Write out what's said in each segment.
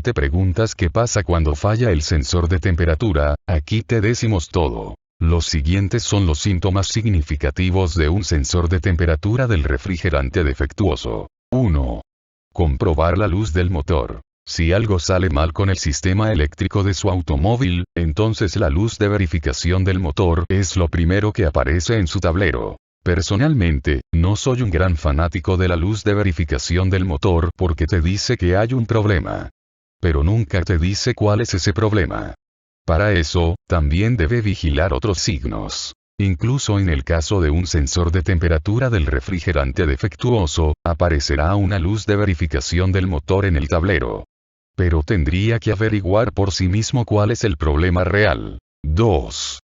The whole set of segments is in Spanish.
Si te preguntas qué pasa cuando falla el sensor de temperatura, aquí te decimos todo. Los siguientes son los síntomas significativos de un sensor de temperatura del refrigerante defectuoso. 1. Comprobar la luz del motor. Si algo sale mal con el sistema eléctrico de su automóvil, entonces la luz de verificación del motor es lo primero que aparece en su tablero. Personalmente, no soy un gran fanático de la luz de verificación del motor porque te dice que hay un problema. Pero nunca te dice cuál es ese problema. Para eso, también debe vigilar otros signos. Incluso en el caso de un sensor de temperatura del refrigerante defectuoso, aparecerá una luz de verificación del motor en el tablero. Pero tendría que averiguar por sí mismo cuál es el problema real. 2.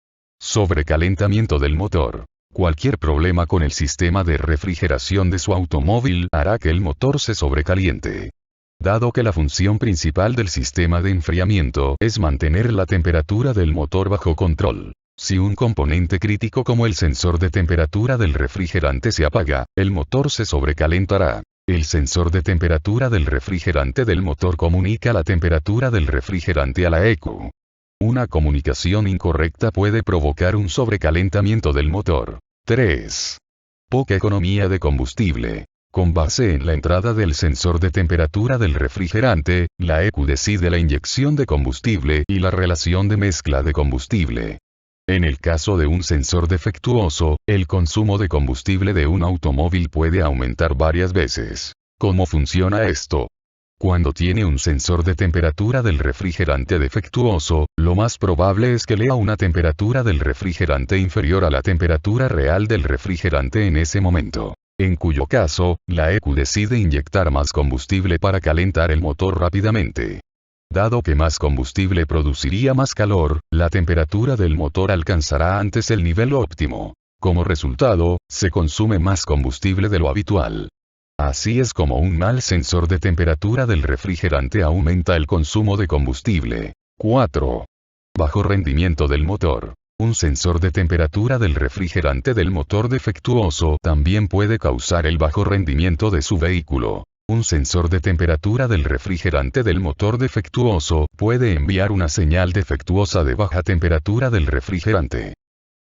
Sobrecalentamiento del motor. Cualquier problema con el sistema de refrigeración de su automóvil hará que el motor se sobrecaliente. Dado que la función principal del sistema de enfriamiento es mantener la temperatura del motor bajo control. Si un componente crítico como el sensor de temperatura del refrigerante se apaga, el motor se sobrecalentará. El sensor de temperatura del refrigerante del motor comunica la temperatura del refrigerante a la ECU. Una comunicación incorrecta puede provocar un sobrecalentamiento del motor. 3. Poca economía de combustible. Con base en la entrada del sensor de temperatura del refrigerante, la ECU decide la inyección de combustible y la relación de mezcla de combustible. En el caso de un sensor defectuoso, el consumo de combustible de un automóvil puede aumentar varias veces. ¿Cómo funciona esto? Cuando tiene un sensor de temperatura del refrigerante defectuoso, lo más probable es que lea una temperatura del refrigerante inferior a la temperatura real del refrigerante en ese momento. En cuyo caso, la ECU decide inyectar más combustible para calentar el motor rápidamente. Dado que más combustible produciría más calor, la temperatura del motor alcanzará antes el nivel óptimo. Como resultado, se consume más combustible de lo habitual. Así es como un mal sensor de temperatura del refrigerante aumenta el consumo de combustible. 4. Bajo rendimiento del motor. Un sensor de temperatura del refrigerante del motor defectuoso también puede causar el bajo rendimiento de su vehículo. Un sensor de temperatura del refrigerante del motor defectuoso puede enviar una señal defectuosa de baja temperatura del refrigerante.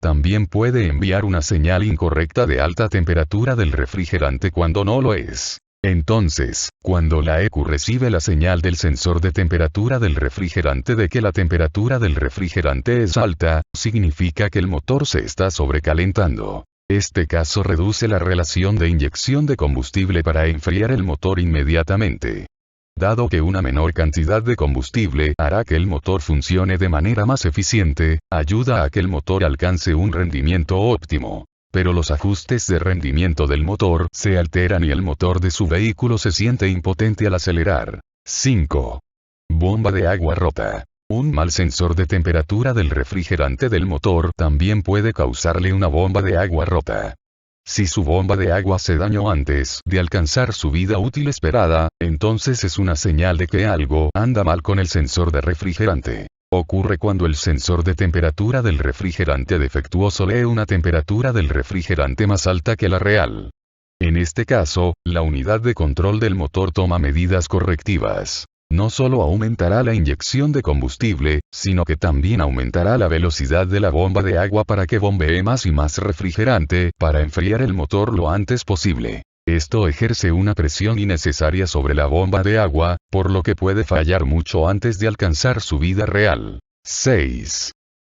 También puede enviar una señal incorrecta de alta temperatura del refrigerante cuando no lo es. Entonces, cuando la ECU recibe la señal del sensor de temperatura del refrigerante de que la temperatura del refrigerante es alta, significa que el motor se está sobrecalentando. Este caso reduce la relación de inyección de combustible para enfriar el motor inmediatamente. Dado que una menor cantidad de combustible hará que el motor funcione de manera más eficiente, ayuda a que el motor alcance un rendimiento óptimo. Pero los ajustes de rendimiento del motor se alteran y el motor de su vehículo se siente impotente al acelerar. 5. Bomba de agua rota. Un mal sensor de temperatura del refrigerante del motor también puede causarle una bomba de agua rota. Si su bomba de agua se dañó antes de alcanzar su vida útil esperada, entonces es una señal de que algo anda mal con el sensor de refrigerante. Ocurre cuando el sensor de temperatura del refrigerante defectuoso lee una temperatura del refrigerante más alta que la real. En este caso, la unidad de control del motor toma medidas correctivas. No solo aumentará la inyección de combustible, sino que también aumentará la velocidad de la bomba de agua para que bombee más y más refrigerante para enfriar el motor lo antes posible. Esto ejerce una presión innecesaria sobre la bomba de agua, por lo que puede fallar mucho antes de alcanzar su vida real. 6.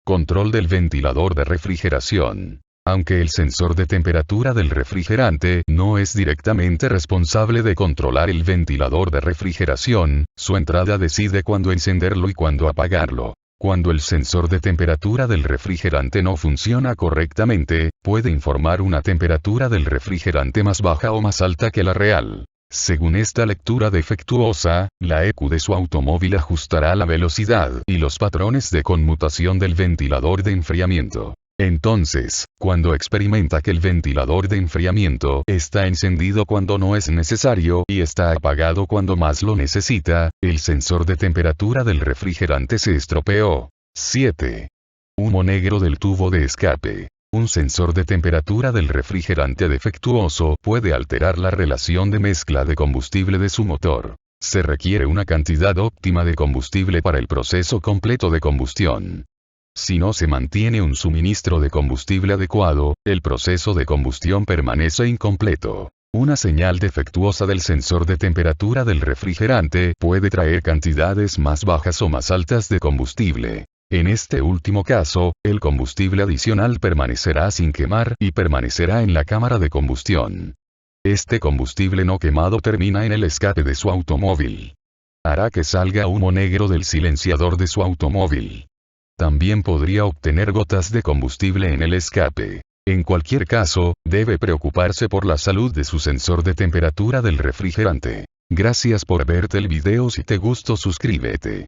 Control del ventilador de refrigeración. Aunque el sensor de temperatura del refrigerante no es directamente responsable de controlar el ventilador de refrigeración, su entrada decide cuándo encenderlo y cuándo apagarlo. Cuando el sensor de temperatura del refrigerante no funciona correctamente, puede informar una temperatura del refrigerante más baja o más alta que la real. Según esta lectura defectuosa, la ECU de su automóvil ajustará la velocidad y los patrones de conmutación del ventilador de enfriamiento. Entonces, cuando experimenta que el ventilador de enfriamiento está encendido cuando no es necesario y está apagado cuando más lo necesita, el sensor de temperatura del refrigerante se estropeó. 7. Humo negro del tubo de escape. Un sensor de temperatura del refrigerante defectuoso puede alterar la relación de mezcla de combustible de su motor. Se requiere una cantidad óptima de combustible para el proceso completo de combustión. Si no se mantiene un suministro de combustible adecuado, el proceso de combustión permanece incompleto. Una señal defectuosa del sensor de temperatura del refrigerante puede traer cantidades más bajas o más altas de combustible. En este último caso, el combustible adicional permanecerá sin quemar y permanecerá en la cámara de combustión. Este combustible no quemado termina en el escape de su automóvil. Hará que salga humo negro del silenciador de su automóvil. También podría obtener gotas de combustible en el escape. En cualquier caso, debe preocuparse por la salud de su sensor de temperatura del refrigerante. Gracias por verte el video. Si te gustó, suscríbete.